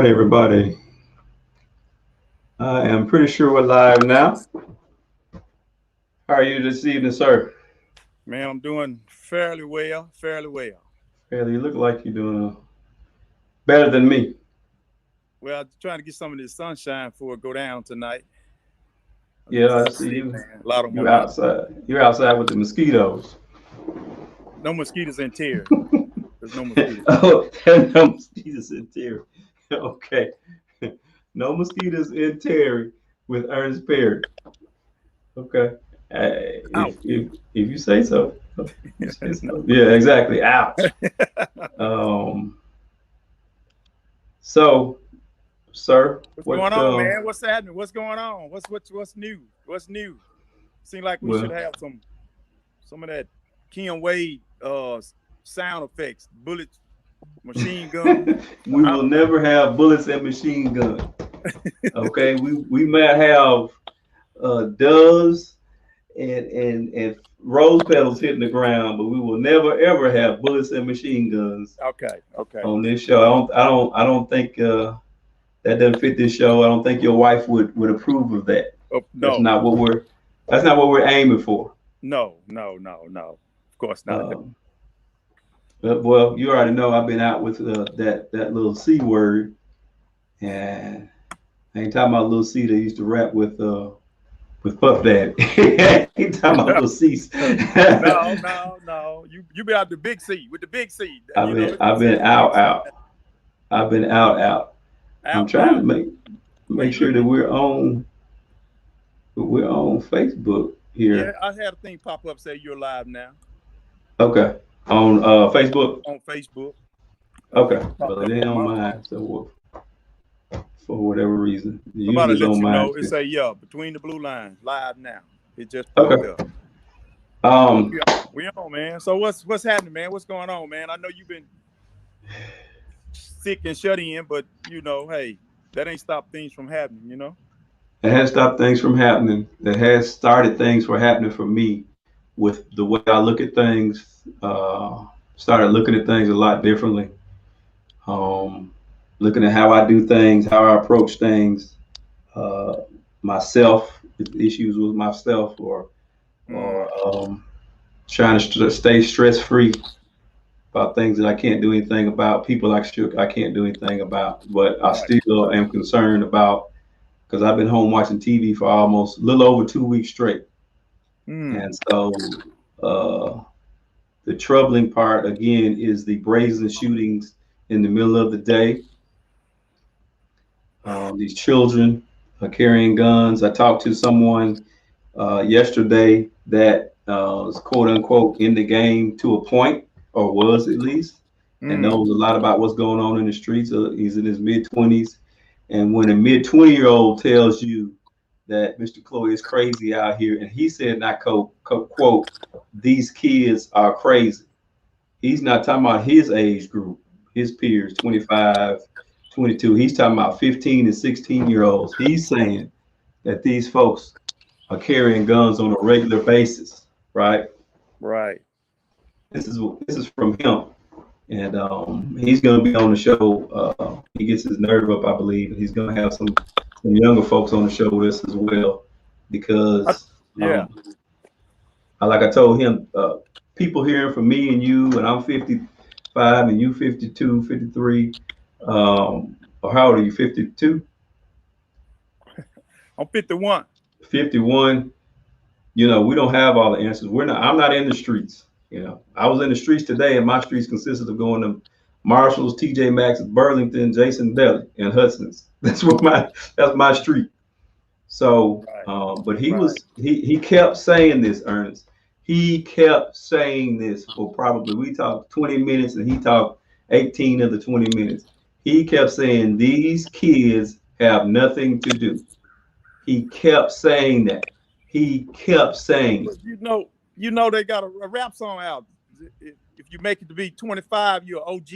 right, everybody. I am pretty sure we're live now. How are you this evening, sir? Man, I'm doing fairly well, fairly well. Haley, you look like you're doing better than me. Well, trying to get some of this sunshine before it go down tonight. Yeah, I We'll see see, you. man. A lot of them You on my outside. You're outside with the mosquitoes. no mosquitoes in Terry. There's no mosquitoes. Oh, there are no mosquitoes in Terry. Okay. No mosquitoes in Terry with Ernest Perry. Okay. Ouch. If you say so. If you say so. Yeah, exactly. Ouch. Um. So, sir, What's going what? on, man? What's happening? What's going on? What's new? What's new? Seems like we should Well, have some of that Ken Wade sound effects, bullets, machine gun. we I, will never have bullets and machine guns. Okay, we might have doves and rose petals hitting the ground, but we will never ever have bullets and machine guns okay, okay. on this show. I don't think that doesn't fit this show. I don't think your wife would approve of that. Oh, That's no, not what we're that's not what we're aiming for. no. Of course not. Um, well, you already know I've been out with that little C word, and I ain't talking about little C that used to rap with Puff Daddy. Ain't talking about little C's. No. You be out the big C with the big C. I've You know, been it's I've been considered the big out C. out. I've been out. I'm trying to Out. Where make you sure looking that at? we're on Facebook Yeah, here. I had a thing pop up say you're live now Okay, on Facebook. on Facebook. Okay, Popped well it up ain't on on my mine. phone. So for whatever reason, usually Somebody it's let on you mine know. It too. say yeah, between the blue lines, live now. It just popped Okay. up. So Um. we on, man. So what's happening, man? What's going on, man? I know you've been sick and shut in, but hey, that ain't stopped things from happening. It has stopped things from happening. It has started things from happening for me with the way I look at things. Started looking at things a lot differently. Um, Looking at how I do things, how I approach things, uh, myself, issues with myself, or Mm, trying to stay stress free about things that I can't do anything about, people I can't do anything about, but I right, still right. am concerned about because I've been home watching TV for almost a little over 2 weeks straight. And Mm, so the troubling part again is the brazen shootings in the middle of the day. These children are carrying guns. I talked to someone yesterday that was quote unquote in the game to a point, or was at least, and mm. knows a lot about what's going on in the streets. He's in his mid 20s. And when a mid 20-year-old tells you that Mr. Chloe is crazy out here, and he said, not quote, these kids are crazy. He's not talking about his age group, his peers, 25, 22. He's talking about 15 and 16-year-olds. He's saying that these folks are carrying guns on a regular basis, right? Right. This is from him, and he's going to be on the show. He gets his nerve up, I believe, and he's going to have some younger folks on the show with us as well, I, because yeah. like I told him, people hearing from me and you, and I'm 55 and you 52, 53. Or how old are you? 52, I'm 51. 51. We don't have all the answers. I'm not in the streets. I was in the streets today, and my streets consisted of going to Marshalls, TJ Maxx, Burlington, Jason Deli, and Hudson's. That's my street. So, Right. but Right. he kept saying this, Ernest. He kept saying this for probably we talked 20 minutes, and he talked 18 of the 20 minutes. He kept saying these kids have nothing to do. He kept saying that. He kept saying it. But they got a rap song out. If you make it to be 25, you're an OG.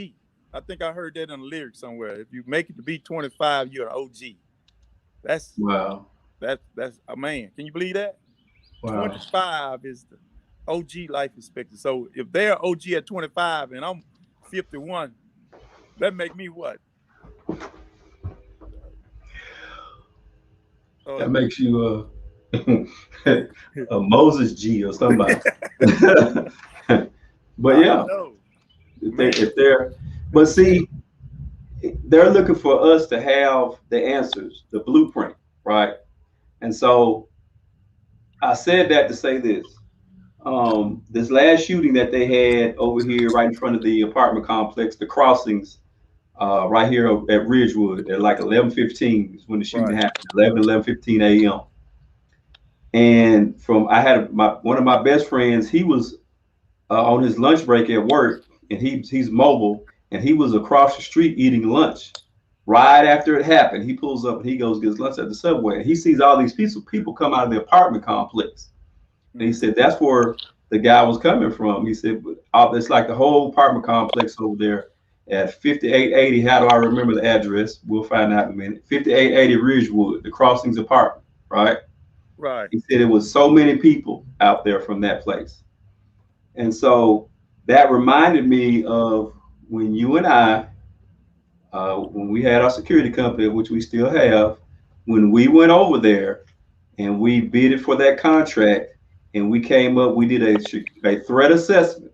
I think I heard that in the lyrics somewhere. If you make it to be 25, you're an OG. That's Wow. that's a man. Can you believe that? Wow. 25 is the OG life expectancy. So if they're OG at 25 and I'm 51, that make me what? That makes you a Moses G or somebody. But I yeah, know, man. if they're, but see, they're looking for us to have the answers, the blueprint, right? And so I said that to say this. This last shooting that they had over here right in front of the apartment complex, the crossings, right here at Ridgewood at like 11:15 is when the shooting Right, happened, 11:15 a.m. And from I had one of my best friends, he was on his lunch break at work, and he's mobile, and he was across the street eating lunch. Right after it happened, he pulls up and he goes gets lunch at the subway, and he sees all these people come out of the apartment complex, and he mm, said that's where the guy was coming from. He said it's like the whole apartment complex over there at 5880. How do I remember the address? We'll find out in a minute. 5880 Ridgewood, the Crossings apartment, right? right, He said it was so many people out there from that place. And so that reminded me of when you and I, when we had our security company, which we still have, when we went over there and we bidded for that contract, and we came up, we did a threat assessment,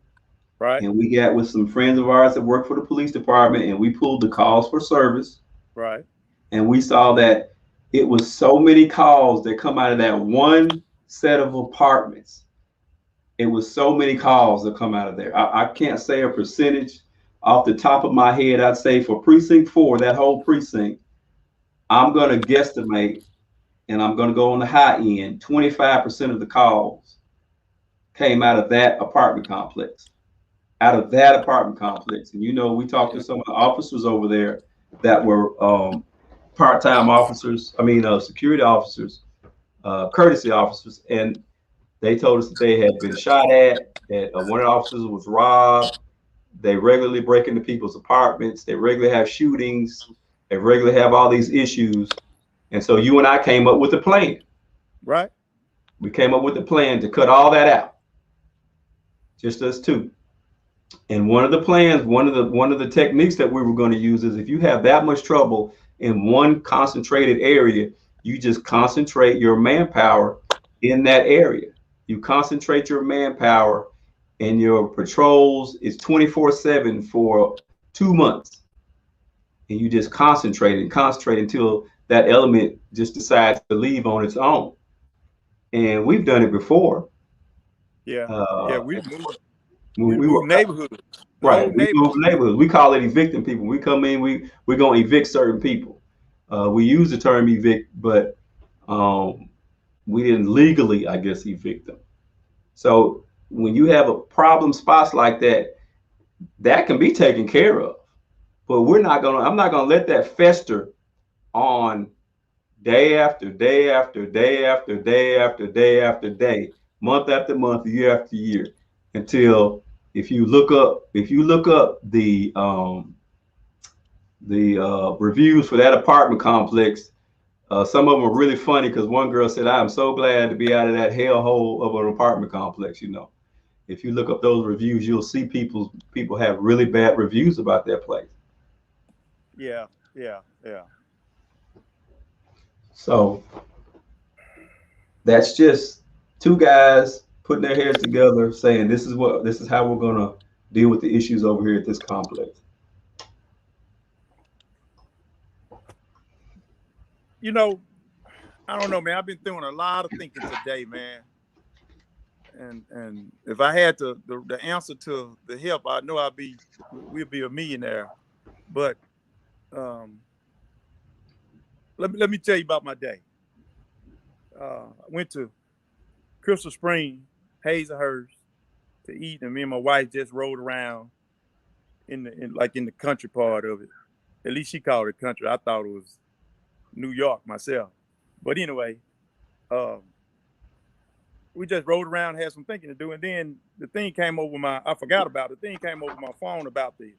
right, and we got with some friends of ours that work for the police department, and we pulled the calls for service, right, and we saw that it was so many calls that come out of that one set of apartments. It was so many calls that come out of there. I can't say a percentage off the top of my head. I'd say for precinct 4, that whole precinct, I'm going to guesstimate, and I'm going to go on the high end. 25% of the calls came out of that apartment complex. Out of that apartment complex, and we talked to yeah, some of the officers over there that were part-time officers. I mean, security officers, courtesy officers, and they told us that they had been shot at, that one of the officers was robbed. They regularly break into people's apartments. They regularly have shootings. They regularly have all these issues. And so you and I came up with a plan. right, We came up with a plan to cut all that out, just us two. And one of the plans, one of the techniques that we were going to use is if you have that much trouble in one concentrated area, you just concentrate your manpower in that area. You concentrate your manpower, and your patrols is 24/7 for 2 months. And you just concentrate until that element just decides to leave on its own. And we've done it before. yeah, yeah. Uh, We we moved were neighborhoods, whole Right. We move neighborhoods. neighborhoods. We call it evicting people. We come in, we're gonna evict certain people. We use the term evict, but we didn't legally, I guess, evict them. So when you have a problem spots like that, that can be taken care of. But I'm not gonna let that fester on day after day after day after day after day after day, month after month, year after year, until if you look up the reviews for that apartment complex, some of them are really funny because one girl said, "I am so glad to be out of that hellhole of an apartment complex." If you look up those reviews, you'll see people have really bad reviews about that place. Yeah, yeah, yeah. So that's just two guys putting their heads together, saying this is how we're gonna deal with the issues over here at this complex. You know, I don't know, man. I've been doing a lot of thinking today, man. And if I had the answer to the help, I know we'd be a millionaire. But um, let me tell you about my day. I went to Crystal Spring, Hazelhurst, to eat, and me and my wife just rode around in the country part of it. At least she called it country. I thought it was New York myself. But anyway, um, we just rode around, had some thinking to do, and then the thing came over I forgot about it. The thing came over my phone about the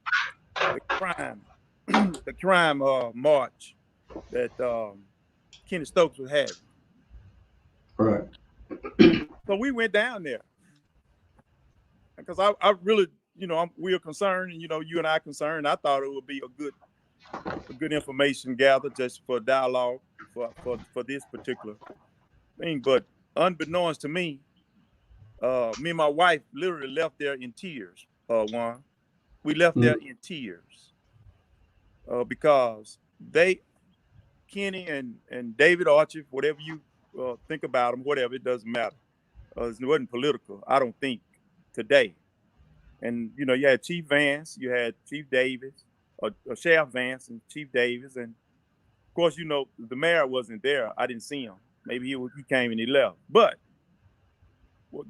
crime, the crime march that Kenny Stokes was having. Right. So we went down there because I really, we are concerned, and you and I are concerned. I thought it would be a good good information gathered just for dialogue for this particular thing. But unbeknownst to me, me and my wife literally left there in tears. Juan, we left there in tears because Kenny and David Archie, whatever you think about them, whatever, it doesn't matter. It wasn't political, I don't think, today. And you had Chief Vance, you had Chief Davis, Sheriff Vance and Chief Davis, and of course, the mayor wasn't there. I didn't see him. Maybe he came and he left. But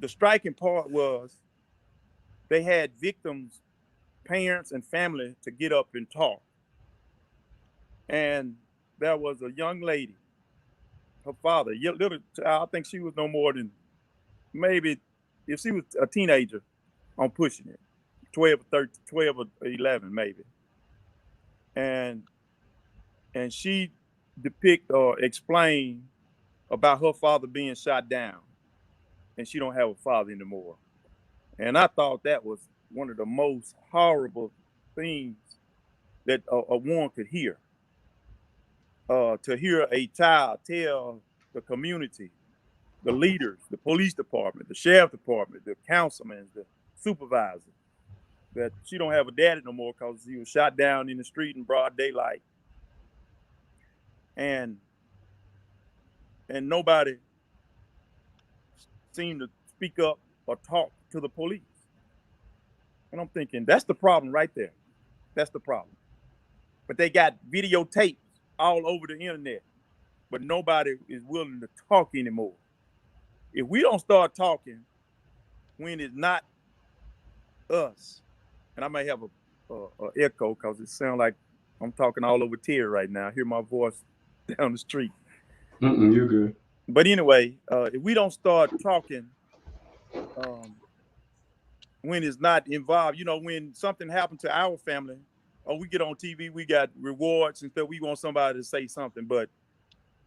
the striking part was they had victims' parents and family to get up and talk. And there was a young lady, her father, little child, I think she was no more than maybe, if she was a teenager, I'm pushing it, 12 or 11 maybe. And she depict or explain about her father being shot down, and she don't have a father anymore. And I thought that was one of the most horrible things that a woman could hear. To hear a child tell the community, the leaders, the police department, the sheriff department, the councilman, the supervisor, that she don't have a daddy no more because he was shot down in the street in broad daylight. And nobody seemed to speak up or talk to the police. And I'm thinking, that's the problem right there. That's the problem. But they got videotapes all over the internet, but nobody is willing to talk anymore. If we don't start talking when it's not us, and I may have a echo because it sounds like I'm talking all over tear right now. I hear my voice down the street. You're good. But anyway, if we don't start talking when it's not involved, when something happened to our family, or we get on TV, we got rewards and stuff, we want somebody to say something. But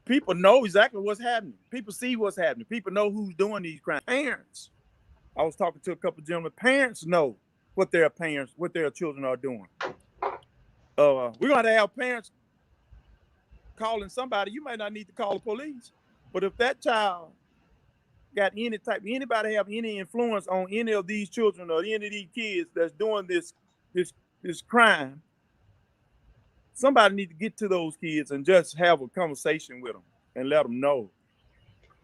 people know exactly what's happening. People see what's happening. People know who's doing these crimes. Parents. I was talking to a couple of gentlemen. Parents know what their children are doing. We're going to have parents calling somebody. You might not need to call the police, but if that child got anybody have any influence on any of these children or any of these kids that's doing this crime, somebody need to get to those kids and just have a conversation with them and let them know,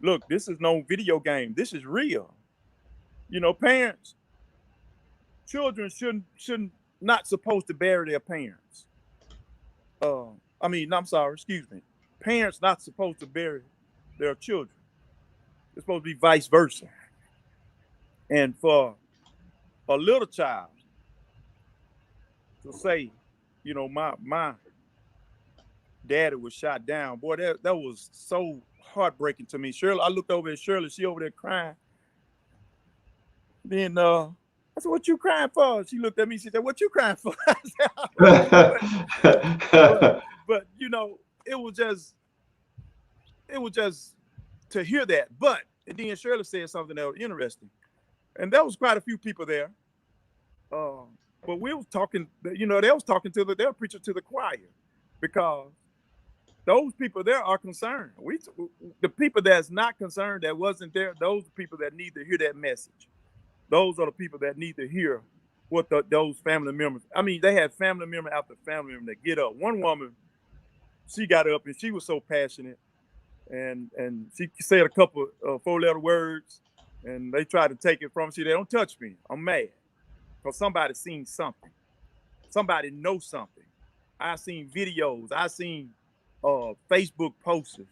look, this is no video game. This is real. Parents, children shouldn't not supposed to bury their parents. Parents not supposed to bury their children. It's supposed to be vice versa. And for a little child to say, my daddy was shot down, boy, that was so heartbreaking to me. Shirley, I looked over at Shirley, she over there crying. Then I said, "What you crying for?" She looked at me, she said, "What you crying for?" but it was just to hear that. But and then Shirley said something that was interesting, and there was quite a few people there. But we was talking, they were preaching to the choir, because those people there are concerned. The people that's not concerned, that wasn't there, those are people that need to hear that message. Those are the people that need to hear what those family members. I mean, they had family member after family member that get up. One woman, she got up and she was so passionate, and she said a couple of 4-letter words, and they tried to take it from her. She said, "Don't touch me. I'm mad because somebody seen something. Somebody knows something. I seen videos. I seen Facebook posters,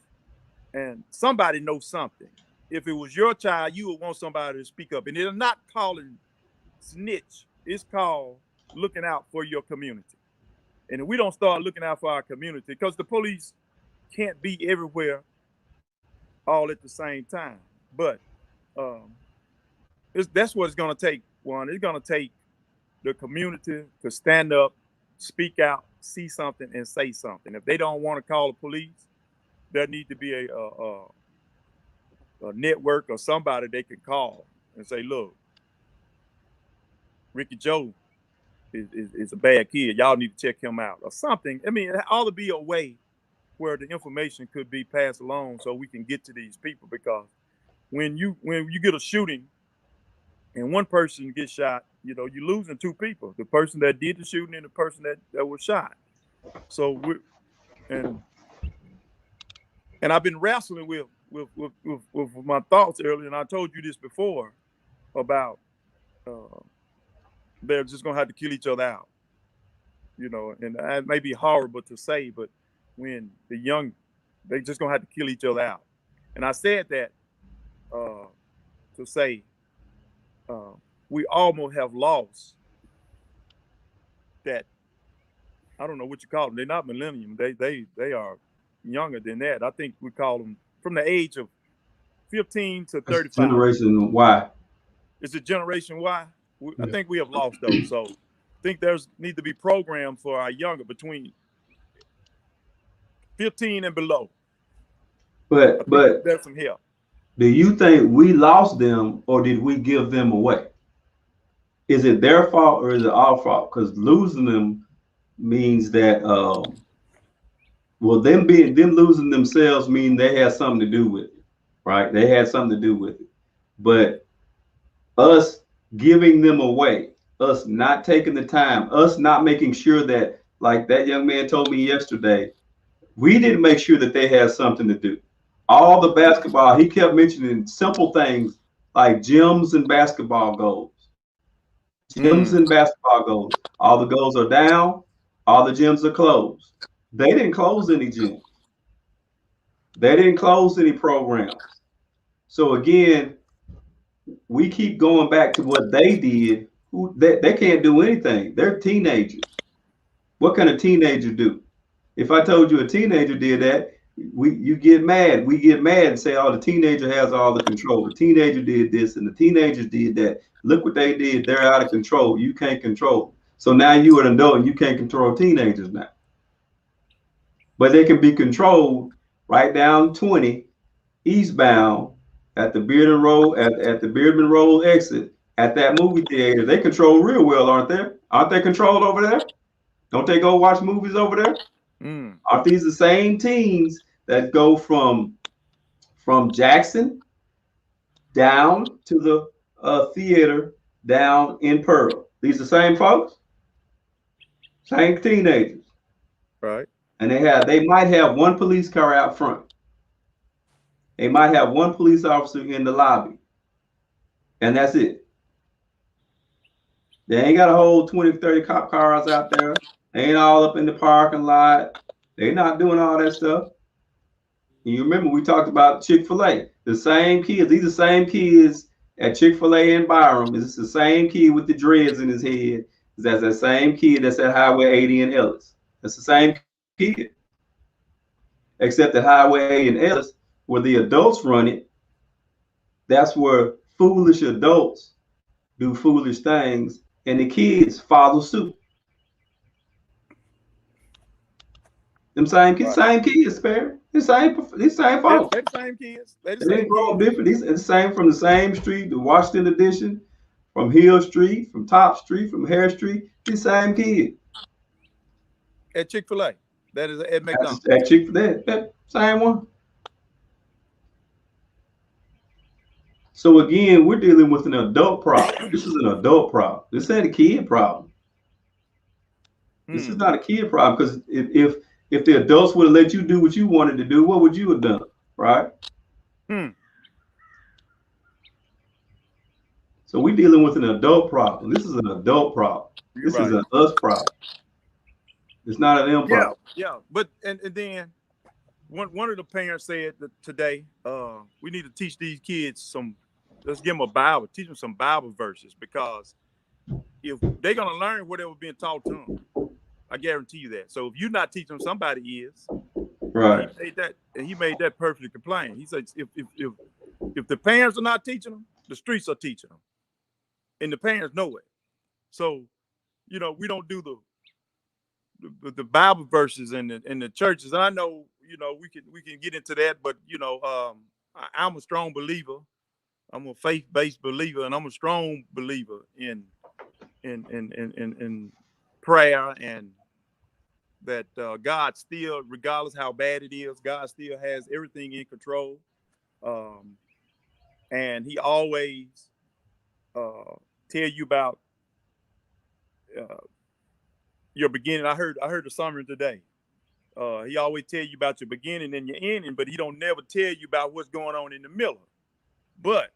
and somebody knows something. If it was your child, you would want somebody to speak up. And they're not calling snitch. It's called looking out for your community. And if we don't start looking out for our community, because the police can't be everywhere all at the same time. But that's what it's going to take, Juan. It's going to take the community to stand up, speak out, see something, and say something. If they don't want to call the police, there need to be a network or somebody they can call and say, "Look, Ricky Joe is a bad kid. Y'all need to check him out or something. I mean, it ought to be a way where the information could be passed along so we can get to these people, because when you get a shooting and one person gets shot, you're losing two people: the person that did the shooting and the person that was shot. So and I've been wrestling with my thoughts earlier, and I told you this before about they're just gonna have to kill each other out, and that may be horrible to say, but when the young, they just gonna have to kill each other out. And I said that to say we almost have lost that. I don't know what you call them. They're not millennium. They are younger than that. I think we call them from the age of 15 to 35. Generation Y. It's a Generation Y. I Yeah. think we have lost those. So I think there's need to be programs for our younger between 15 and below. But there's some help. do you think we lost them or did we give them away? Is it their fault or is it our fault? Because losing them means that well, them losing themselves mean they had something to do with it, right? They had something to do with it. But us giving them away, us not taking the time, us not making sure that, like that young man told me yesterday, we didn't make sure that they had something to do. All the basketball, he kept mentioning simple things like gyms and basketball goals. Gyms and basketball goals. All the goals are down, all the gyms are closed. They didn't close any gyms. They didn't close any programs. So again, we keep going back to what they did. They can't do anything. They're teenagers. What can a teenager do? If I told you a teenager did that, you get mad. We get mad and say, "Oh, the teenager has all the control. The teenager did this, and the teenagers did that. Look what they did. They're out of control. You can't control." So now you're an adult and you can't control teenagers now. But they can be controlled right down 20 eastbound at the Beardman Road at the Beardman Road exit at that movie theater. They control real well, aren't they? Aren't they controlled over there? Don't they go watch movies over there? Aren't these the same teens that go from Jackson down to the theater down in Pearl? These the same folks, same teenagers, right? And they might have one police car out front. They might have one police officer in the lobby, and that's it. They ain't got a whole 20, 30 cop cars out there. They ain't all up in the parking lot. They're not doing all that stuff. And you remember we talked about Chick-fil-A. The same kids, these are the same kids at Chick-fil-A in Byram. It's the same kid with the dreads in his head. That's that same kid that's at Highway 80 in Ellis. That's the same kid. Except that Highway 80 in Ellis, where the adults run it, that's where foolish adults do foolish things and the kids follow suit. Them same kids, Sperry. These same folks. They're the same kids. They didn't grow up different. It's the same from the same street, the Washington Edition, from Hill Street, from Top Street, from Hare Street. The same kid. At Chick-fil-A. That is at McDonald's. At Chick-fil-A, that same one. So again, we're dealing with an adult problem. This is an adult problem. This ain't a kid problem. This is not a kid problem, because if the adults would have let you do what you wanted to do, what would you have done, right? So we're dealing with an adult problem. This is an adult problem. This is an us problem. It's not an them problem. Yeah. But and then one of the parents said that today, we need to teach these kids let's give them a Bible, teach them some Bible verses, because if they're gonna learn whatever being taught to them, I guarantee you that. So if you're not teaching them, somebody is. Right. He made that perfectly plain. He said if the parents are not teaching them, the streets are teaching them, and the parents know it. So, we don't do the Bible verses in the churches. And I know, we can get into that, but I'm a strong believer. I'm a faith-based believer, and I'm a strong believer in prayer, and that God still, regardless how bad it is, God still has everything in control. Um, and he always tell you about uh, your beginning. I heard the sermon today. He always tell you about your beginning and your ending, but he don't never tell you about what's going on in the middle. But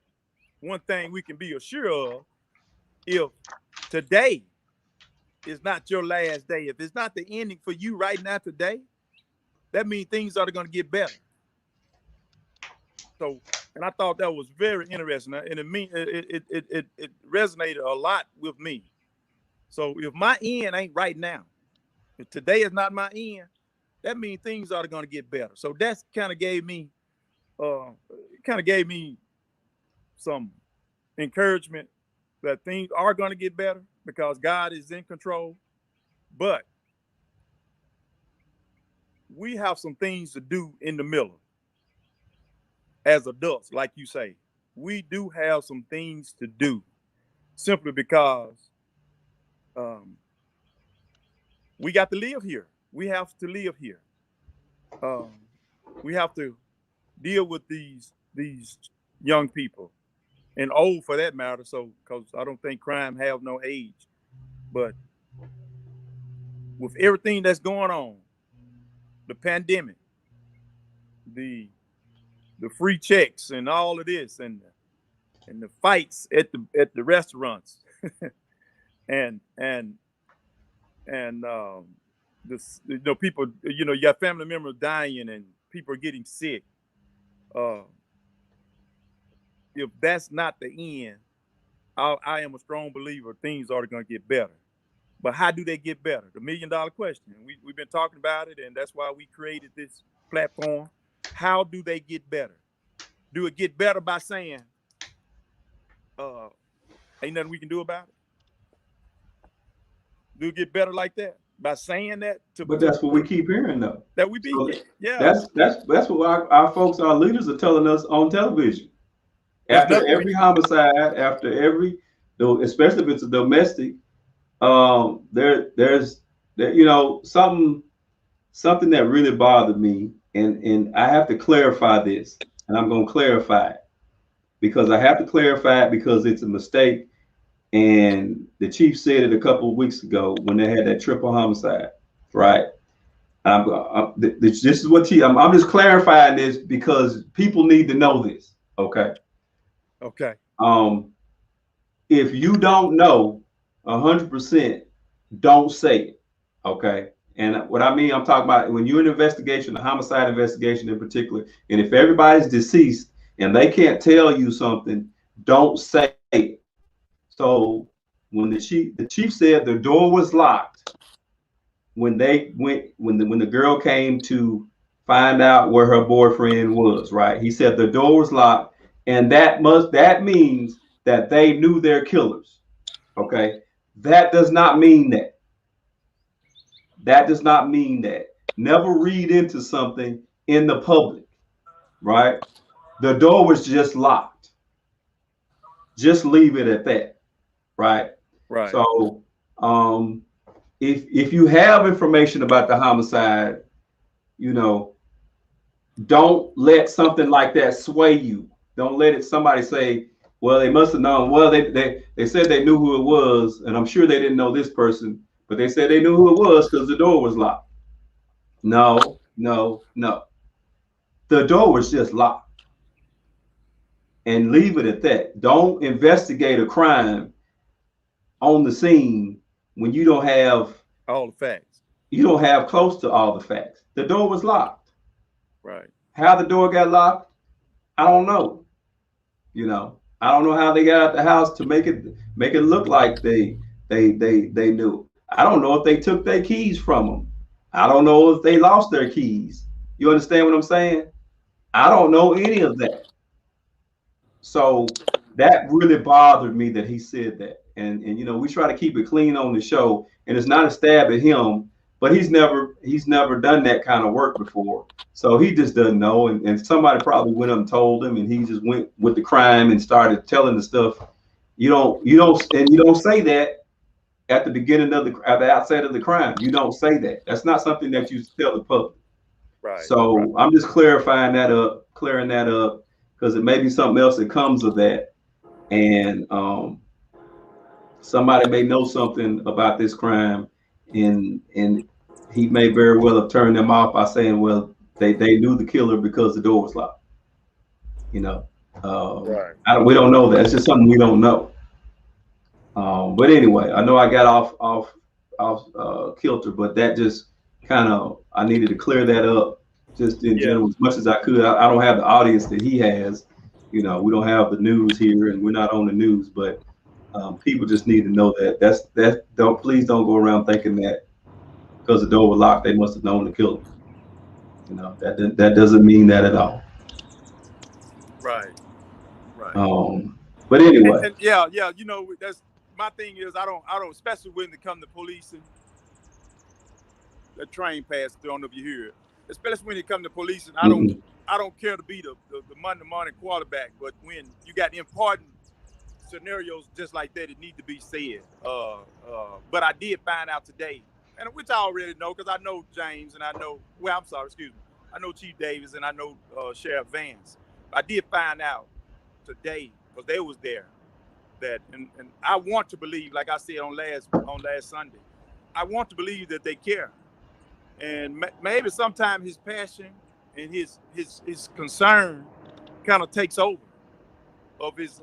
one thing we can be assured of, if today is not your last day, if it's not the ending for you right now today, that means things are going to get better. So, and I thought that was very interesting, and it resonated a lot with me. So if my end ain't right now, if today is not my end, that means things are going to get better. So that's uh, kind of gave me some encouragement that things are going to get better because God is in control. But we have some things to do in the middle as adults, like you say. We do have some things to do simply because we got to live here. We have to live here. We have to deal with these young people and old for that matter. So, because I don't think crime have no age, but with everything that's going on, the pandemic, the free checks, and all of this, and the fights at the restaurants, and this, people, you got family members dying and people are getting sick. If that's not the end, I am a strong believer things are going to get better. But how do they get better? The $1 million question. We've been talking about it, and that's why we created this platform. How do they get better? Do it get better by saying, ain't nothing we can do about it? Do it get better like that? By saying that But that's what we keep hearing though. That we be, So yeah. That's what our folks, our leaders are telling us on television. After every homicide, after every, especially if it's a domestic, there's something that really bothered me, and I have to clarify this, and I'm going to clarify it because I have to clarify it because it's a mistake, and the chief said it a couple of weeks ago when they had that triple homicide, right? This is what I'm just clarifying this because people need to know this, okay? Okay. If you don't know 100%, don't say it, okay? And what I mean, I'm talking about when you're in an investigation, a homicide investigation in particular, and if everybody's deceased and they can't tell you something, don't say it. So when the chief said the door was locked when the girl came to find out where her boyfriend was, right? He said the door was locked, and that means that they knew their killers. Okay, that does not mean that. That does not mean that. Never read into something in the public, right? The door was just locked. Just leave it at that, right? Right. So, if you have information about the homicide, don't let something like that sway you. Don't let somebody say, well, they must have known. Well, they said they knew who it was, and I'm sure they didn't know this person, but they said they knew who it was because the door was locked. No. The door was just locked. And leave it at that. Don't investigate a crime on the scene when you don't have all the facts. You don't have close to all the facts. The door was locked. Right. How the door got locked, I don't know. I don't know how they got out the house to make it look like they knew. I don't know if they took their keys from them. I don't know if they lost their keys. You understand what I'm saying? I don't know any of that. So that really bothered me that he said that. And we try to keep it clean on the show, and it's not a stab at him, but he's never done that kind of work before. So he just doesn't know. And somebody probably went up and told him, and he just went with the crime and started telling the stuff. You don't say that. at the beginning of at the outset of the crime. You don't say that. That's not something that you tell the public. Right. So I'm just clearing that up, because it may be something else that comes of that, and somebody may know something about this crime, and he may very well have turned them off by saying, well, they knew the killer because the door was locked. You know, Right. we don't know that. It's just something we don't know. But anyway, I know I got off kilter, but that just kind of, I needed to clear that up just in Yeah. general as much as I could. I don't have the audience that he has. You know, we don't have the news here, and we're not on the news, but people just need to know that please don't go around thinking that because the door was locked they must have known the killer. You know, that doesn't mean that at all. Right. Right. But anyway. And yeah, yeah. You know, that's my thing is I don't, especially when it come to policing. That train passed through. I don't know if you hear it. Especially when it come to policing, Mm-mm. I don't care to be the Monday morning quarterback, but when you got important scenarios just like that, it need to be said. But I did find out today, and which I already know because I know James and I know, well, I'm sorry, excuse me, I know Chief Davis and I know Sheriff Vance. I did find out today because they was there that, and I want to believe, like I said on last Sunday, I want to believe that they care, and maybe sometimes his passion and his concern kind of takes over of his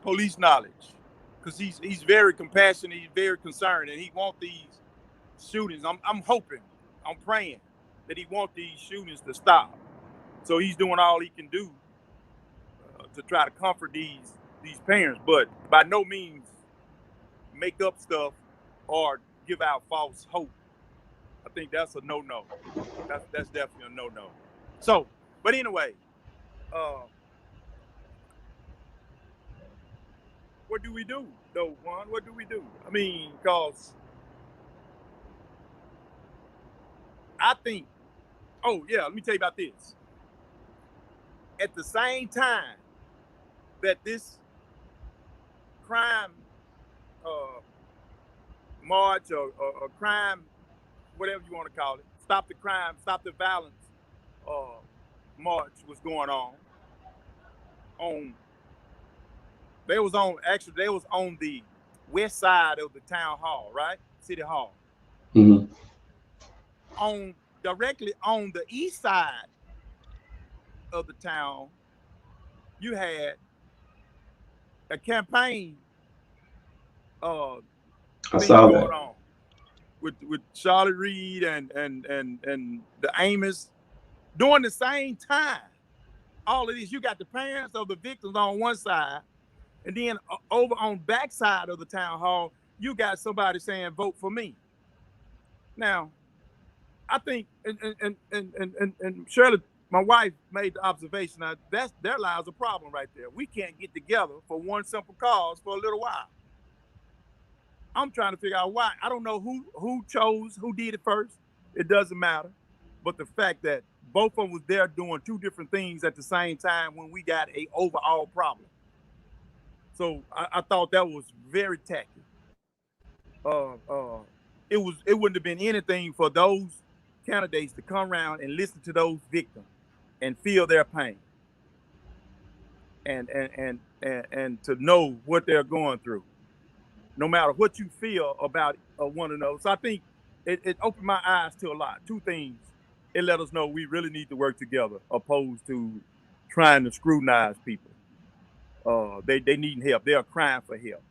police knowledge, because he's very compassionate, he's very concerned, and he wants these shootings. I'm hoping, I'm praying that he wants these shootings to stop. So he's doing all he can do to try to comfort these parents, but by no means make up stuff or give out false hope. I think that's a no-no. That's definitely a no-no. So, but anyway, uh, what do we do though, Juan? What do we do? I mean, because I think, oh yeah, let me tell you about this. At the same time that this crime march or crime, whatever you want to call it, stop the crime, stop the violence march was going on, they was on the west side of the town hall, right? City Hall. Mm-hmm. On directly on the east side of the town, you had a campaign I thing saw going that. on with Charlotte Reed and the Amos during the same time. All of this, you got the parents of the victims on one side, and then over on back side of the town hall, you got somebody saying, "Vote for me." Now, I think, and Shirley, my wife, made the observation that there lies a problem right there. We can't get together for one simple cause for a little while. I'm trying to figure out why. I don't know who did it first. It doesn't matter. But the fact that both of them was there doing two different things at the same time when we got a overall problem. So I thought that was very tacky. It wouldn't have been anything for those candidates to come around and listen to those victims and feel their pain and to know what they're going through, no matter what you feel about one another. So I think it opened my eyes to a lot. Two things. It let us know we really need to work together, opposed to trying to scrutinize people. They needing help. They are crying for help.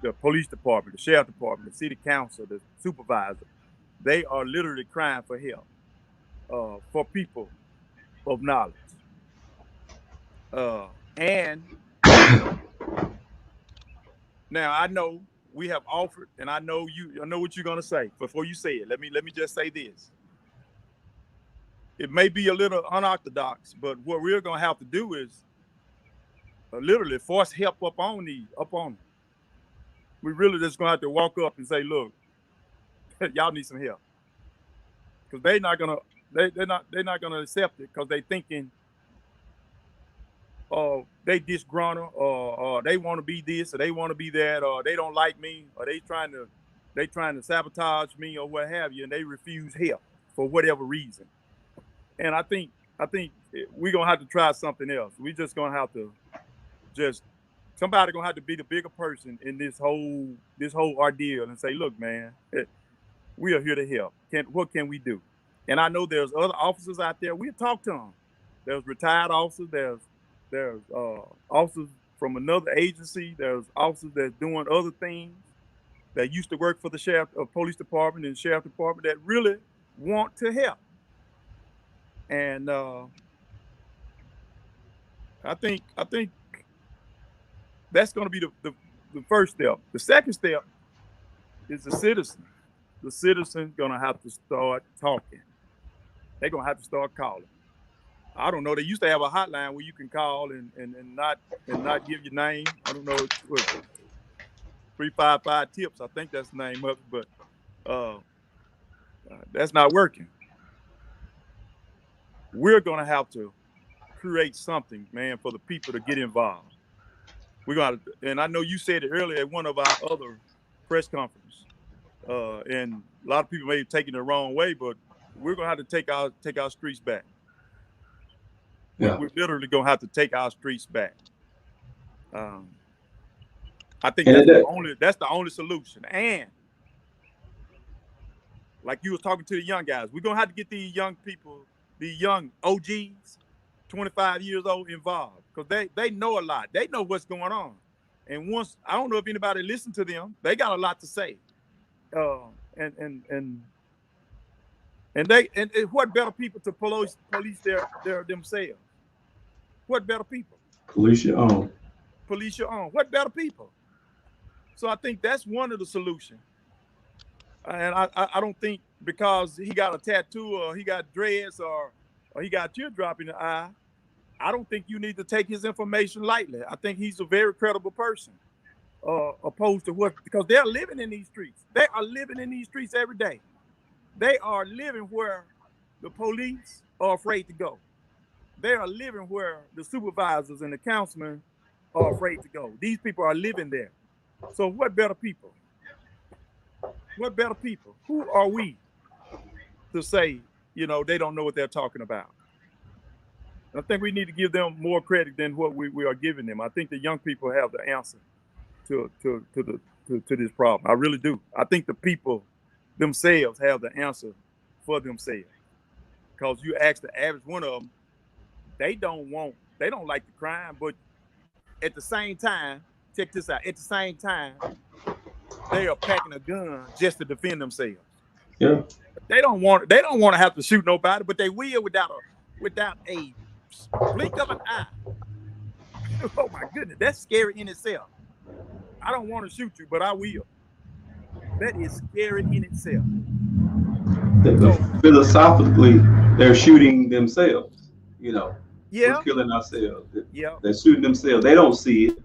The police department, the sheriff department, the city council, the supervisor, they are literally crying for help for people of knowledge. And now I know we have offered, and I know what you're gonna say. Before you say it, let me just say this. It may be a little unorthodox, but what we're gonna have to do is literally force help up on them. We really just gonna have to walk up and say, look, y'all need some help, because they're not gonna accept it, because they thinking they disgruntled, or they want to be this, or they want to be that, or they don't like me, or they trying to sabotage me, or what have you, and they refuse help for whatever reason. And I think we're gonna have to try something else. We just gonna have to just somebody gonna have to be the bigger person in this whole ordeal and say, look, man, we are here to help. What can we do? And I know there's other officers out there. We'll talk to them. There's retired officers. There's officers from another agency. There's officers that's doing other things that used to work for the sheriff, police department and sheriff department that really want to help. And I think that's going to be the first step. The second step is the citizen. The citizen's going to have to start talking. They're going to have to start calling. I don't know. They used to have a hotline where you can call and not give your name. I don't know what 355 tips. I think that's the name of it, but that's not working. We're going to have to create something, man, for the people to get involved. We're going to, and I know you said it earlier at one of our other press conferences, and a lot of people may have taken it the wrong way, but we're going to have to take our streets back. Yeah. We're literally going to have to take our streets back. I think that's the only solution. And like you was talking to the young guys, we're going to have to get these young people, these young OGs, 25 years old, involved, because they know a lot. They know what's going on. And once, I don't know if anybody listened to them, they got a lot to say. And what better people to police their themselves? What better people? Police your own. Police your own. What better people? So I think that's one of the solutions. And I don't think because he got a tattoo or he got dreads or he got teardrop in the eye, I don't think you need to take his information lightly. I think he's a very credible person, opposed to because they're living in these streets. They are living in these streets every day. They are living where the police are afraid to go. They are living where the supervisors and the councilmen are afraid to go. These people are living there. So what better people? What better people? Who are we to say, they don't know what they're talking about? I think we need to give them more credit than what we are giving them. I think the young people have the answer to this problem. I really do. I think the people themselves have the answer for themselves. Because you ask the average one of them, they don't like the crime, but at the same time, check this out, at the same time, they are packing a gun just to defend themselves. Yeah. They don't want to have to shoot nobody, but they will without a blink of an eye. Oh my goodness, that's scary in itself. I don't want to shoot you, but I will. That is scary in itself. Philosophically, they're shooting themselves. Yeah. We're killing ourselves. Yeah. They're shooting themselves. They don't see it.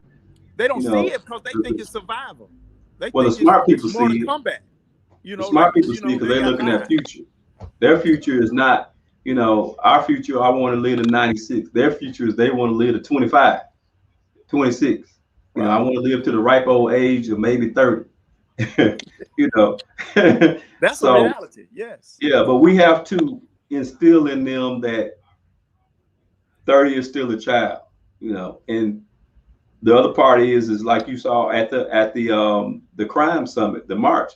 They don't see it because they think it's survival. The smart people see it. Comeback. The smart people see it because they're looking at future. Their future is not, our future, I want to live to 96. Their future is they want to live to 25, 26. Right. I want to live to the ripe old age of maybe 30. That's a reality. Yes. Yeah, but we have to instill in them that 30 is still a child, and the other part is like you saw at the crime summit, the march,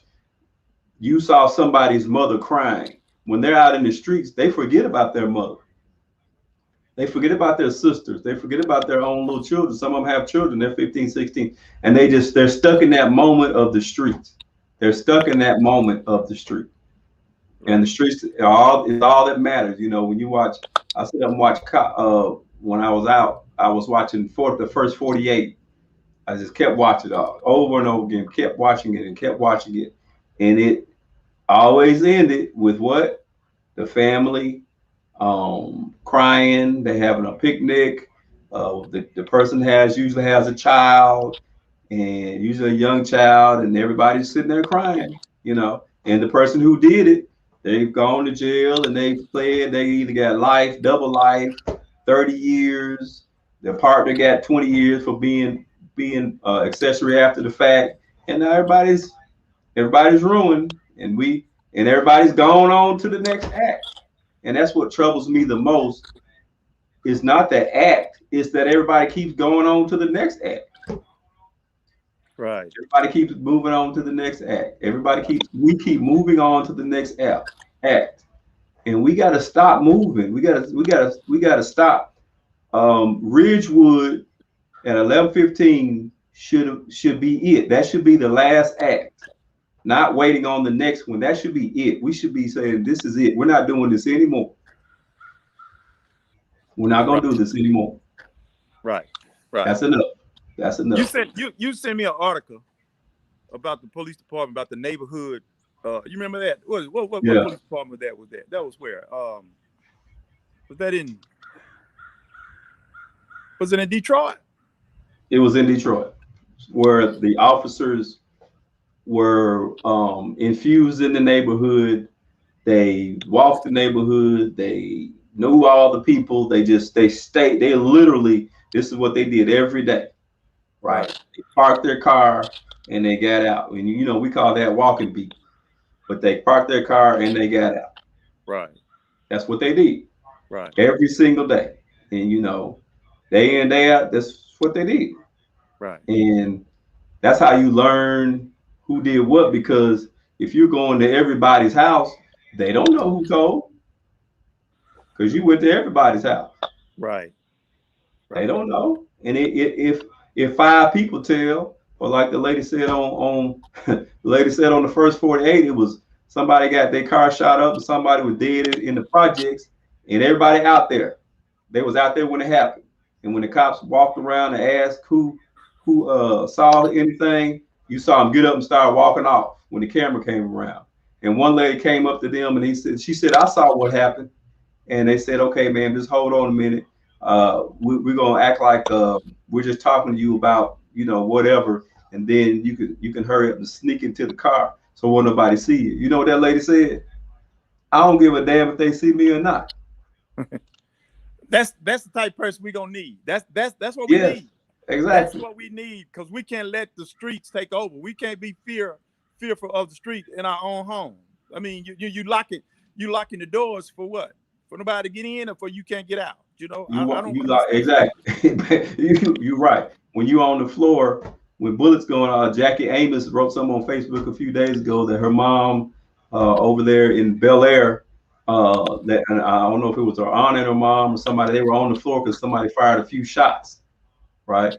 you saw somebody's mother crying. When they're out in the streets, they forget about their mother. They forget about their sisters. They forget about their own little children. Some of them have children. They're 15, 16. And they're stuck in that moment of the streets. They're stuck in that moment of the street. And the streets is all that matters. When you watch, I sit up and watch, when I was out, I was watching the first 48. I just kept watching it all over and over again, kept watching it and kept watching it. And it always ended with what? The family crying, they having a picnic. The person usually has a child, and usually a young child, and everybody's sitting there crying, and the person who did it, they've gone to jail and they've pled. They either got life, double life, 30 years, Their partner got 20 years for being accessory after the fact, and now everybody's ruined, and everybody's gone on to the next act. And that's what troubles me the most. It's not the act; it's that everybody keeps going on to the next act. Right. Everybody keeps moving on to the next act. We keep moving on to the next act, and we got to stop moving. We got to stop. Ridgewood at 11:15 should be it. That should be the last act. Not waiting on the next one. That should be it. We should be saying this is it. We're not doing this anymore. We're not gonna Right. do this anymore. Right. Right. That's enough. That's You enough. sent you sent me an article about the police department, about the neighborhood. You remember that? What Yeah, police department that was that? That was where? Was that in? Was it in Detroit? it was in Detroit, where the officers were infused in the neighborhood. They walked the neighborhood. They knew all the people. They stayed. They literally, this is what they did every day, right? Right. They parked their car and they got out. And we call that walking beat. But they parked their car and they got out. Right. That's what they did Right. every single day. And day in, day out, that's what they did. Right. And that's how you learn who did what, because if you're going to everybody's house, they don't know who told, because you went to everybody's house. Right. They Right. don't know. And if five people tell, or like the lady said on the lady said on the first 48, it was somebody got their car shot up and somebody was dead in the projects, and everybody out there. They was out there when it happened. And when the cops walked around and asked who saw anything, you saw them get up and start walking off when the camera came around. And one lady came up to them and she said, I saw what happened. And they said, okay, man, just hold on a minute. We're gonna act like we're just talking to you about whatever, and then you can hurry up and sneak into the car so won't nobody see you. You know what that lady said? I don't give a damn if they see me or not. That's the type of person we gonna need. That's what we Yes, need. That's exactly. what we need, because we can't let the streets take over. We can't be fearful of the street in our own home. I mean, you locking the doors for what? For nobody to get in, or for you can't get out. I don't You like understand. exactly. You right. When you on the floor, when bullets going on, Jackie Amos wrote something on Facebook a few days ago that her mom over there in Bel Air, that and I don't know if it was her aunt and her mom or somebody, they were on the floor because somebody fired a few shots, right?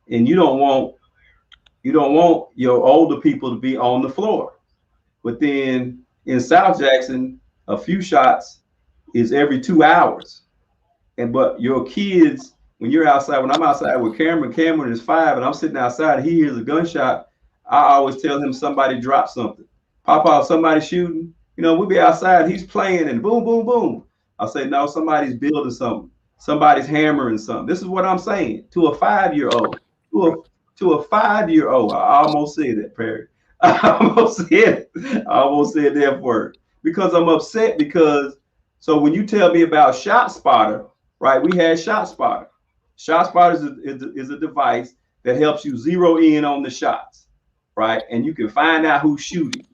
And you don't want your older people to be on the floor. But then in South Jackson, a few shots is every 2 hours. But your kids, when you're outside, when I'm outside with Cameron is 5, and I'm sitting outside, he hears a gunshot. I always tell him somebody dropped something. Papa, somebody shooting. We'll be outside. He's playing, and boom, boom, boom. I say, no, somebody's building something. Somebody's hammering something. This is what I'm saying to a 5-year-old. To a Right. to a 5-year-old. I almost said that, Perry. I almost said that word because I'm upset because so when you tell me about Shot Spotter, right? We had Shot Spotter. Shot Spotter is a device that helps you zero in on the shots, right? And you can find out who's shooting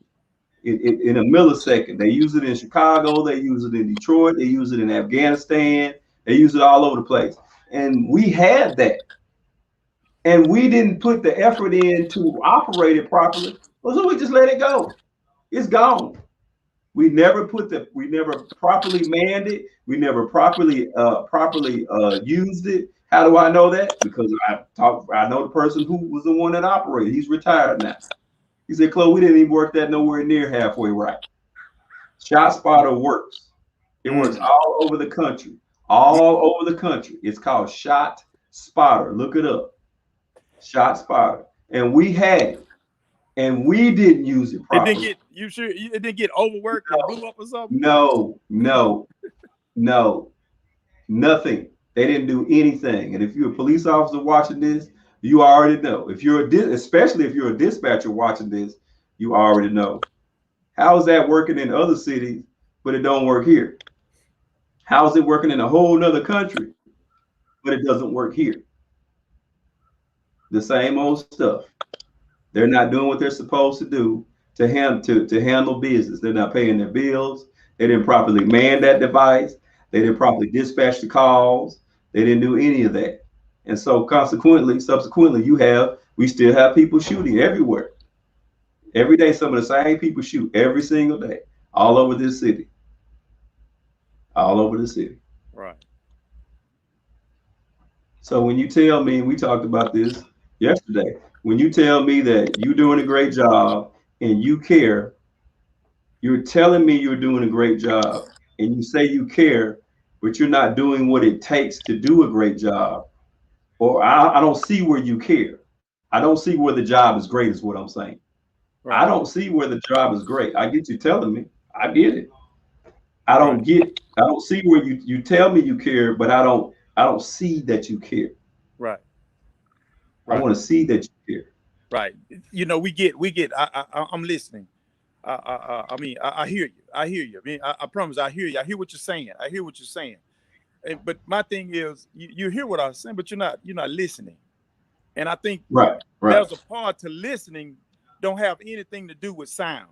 in a millisecond. They use it in Chicago. They use it in Detroit. They use it in Afghanistan. They use it all over the place. And we had that. And we didn't put the effort in to operate it properly. Well, so we just let it go. It's gone. We never properly manned it. We never properly used it. How do I know that? Because I know the person who was the one that operated. He's retired now. He said, Chloe, we didn't even work that nowhere near halfway right. Shot Spotter works. It works Mm. all over the country. All over the country. It's called Shot Spotter. Look it up. Shot Spotter. And we had it. And we didn't use it It didn't properly. get you sure it didn't get overworked and blew up or something. No, no, no, nothing. They didn't do anything. And if you're a police officer watching this, you already know. Especially if you're a dispatcher watching this, you already know. How is that working in other cities, but it don't work here? How is it working in a whole nother country, but it doesn't work here. The same old stuff. They're not doing what they're supposed to do to handle business. They're not paying their bills. They didn't properly man that device. They didn't properly dispatch the calls. They didn't do any of that. And so subsequently, we still have people shooting everywhere. Every day, some of the same people shoot every single day, all over this city, all over the city. Right. So when you tell me, we talked about this yesterday, when you tell me that you're doing a great job and you care, you're telling me you're doing a great job and you say you care, but you're not doing what it takes to do a great job. Or I don't see where you care. I don't see where the job is great, is what I'm saying. I Right. don't see where the job is great. I get you telling me. I get it. Right. I don't see where you tell me you care, but I don't see that you care. Right. I Right. want to see that you care. Right. We get. I'm listening. I mean, I hear you. I hear you. I mean, I promise, I hear you. I hear what you're saying. I hear what you're saying. But my thing is, you hear what I'm saying, but you're not listening. And I think Right, right, there's a part to listening don't have anything to do with sound.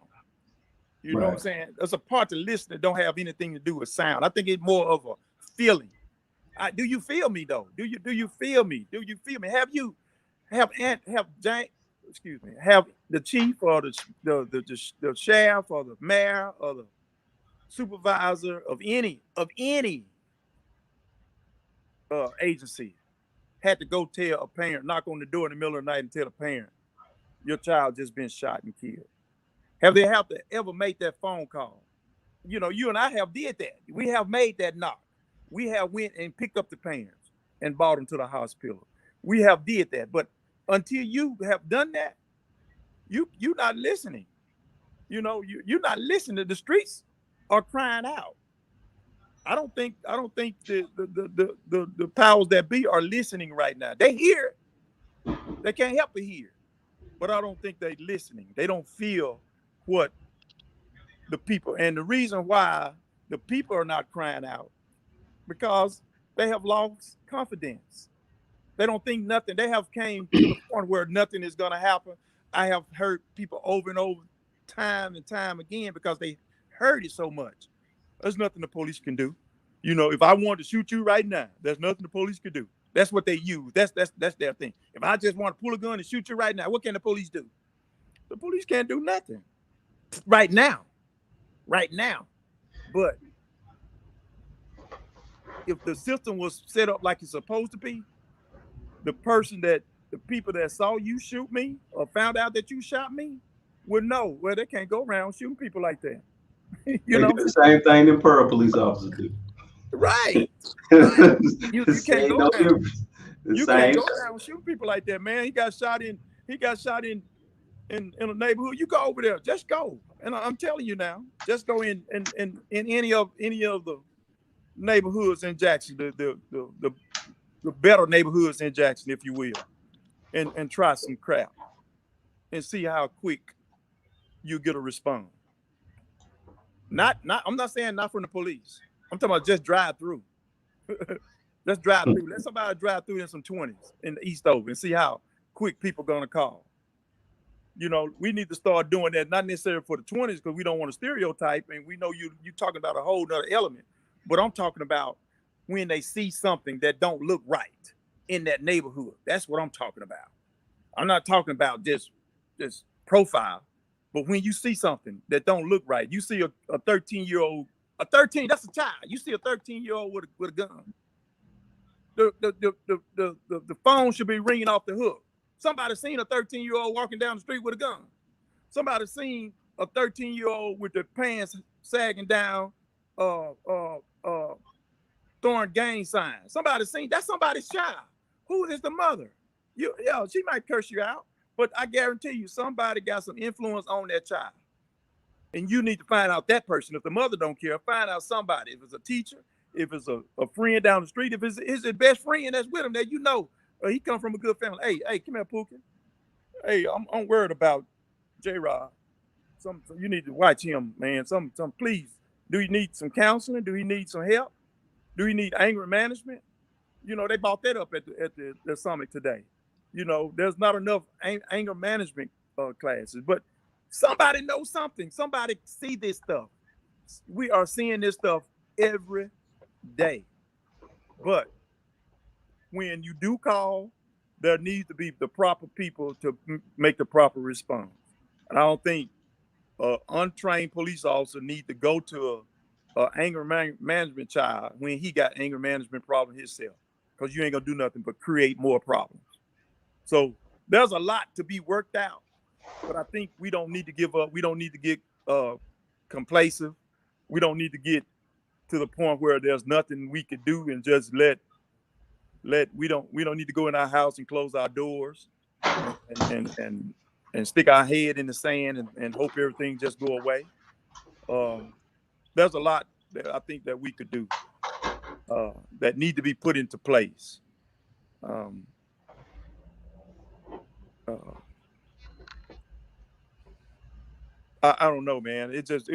You know what I'm right. saying? There's a part to listening don't have anything to do with sound. I think it's more of a feeling. Do you feel me though? Do you feel me? Do you feel me? Have Jack, excuse me, have the chief or the sheriff or the mayor or the supervisor of any agency had to go tell a parent, knock on the door in the middle of the night and tell a parent your child just been shot and killed? Have they have to ever make that phone call? You and I have did that. We have made that knock. We have went and picked up the parents and brought them to the hospital. We have did that. But until you have done that, you're not listening. You're not listening. The streets are crying out. I don't think the powers that be are listening right now. They hear. They can't help but hear. But I don't think they're listening. They don't feel what the people, and the reason why the people are not crying out, because they have lost confidence. They don't think nothing. They have came to the point where nothing is going to happen. I have heard people over and over, time and time again, because they heard it so much. There's nothing the police can do. If I wanted to shoot you right now, there's nothing the police could do. That's what they use. That's their thing. If I just want to pull a gun and shoot you right now, what can the police do? The police can't do nothing right now. Right now. But if the system was set up like it's supposed to be, the people that saw you shoot me or found out that you shot me would know. Well, they can't go around shooting people like that. you They know do the same thing them pearl police officers do. Right. Right. You can't Say go no around. difference. The You can't same go around shooting people like that, man. He got shot in a neighborhood. You go over there. Just go. And I'm telling you now, just go in any of the neighborhoods in Jackson, the better neighborhoods in Jackson, if you will, and try some crap and see how quick you get a response. Not I'm not saying not from the police. I'm talking about just drive through. Let's drive through. Let somebody drive through in some 20s in the East Over and see how quick people gonna call. We need to start doing that, not necessarily for the 20s, because we don't want to stereotype, and we know you talking about a whole nother element. But I'm talking about when they see something that don't look right in that neighborhood. That's what I'm talking about. I'm not talking about just profile, but when you see something that don't look right, you see a 13-year-old, that's a child. You see a 13-year-old with a gun. The phone should be ringing off the hook. Somebody seen a 13-year-old walking down the street with a gun. Somebody seen a 13-year-old with their pants sagging down, throwing gang signs. Somebody seen, that's somebody's child. Who is the mother? She might curse you out, but I guarantee you somebody got some influence on that child. And you need to find out that person. If the mother don't care, find out somebody. If it's a teacher, if it's a friend down the street, if it's his best friend that's with him, that he come from a good family. Hey, come here, Pookie. Hey, I'm worried about J-Rod. You need to watch him, man. Please. Do he need some counseling? Do he need some help? Do he need anger management? You know, they brought that up at the summit today. You know, there's not enough anger management classes, but somebody knows something. Somebody see this stuff. We are seeing this stuff every day. But when you do call, there needs to be the proper people to make the proper response. And I don't think an untrained police officer need to go to a anger management child when he got anger management problem himself, because you ain't gonna do nothing but create more problems. So there's a lot to be worked out, but I think we don't need to give up. We don't need to get complacent. We don't need to get to the point where there's nothing we could do and just let we don't need to go in our house and close our doors and stick our head in the sand and hope everything just go away. There's a lot that I think that we could do that need to be put into place. I don't know, man. It just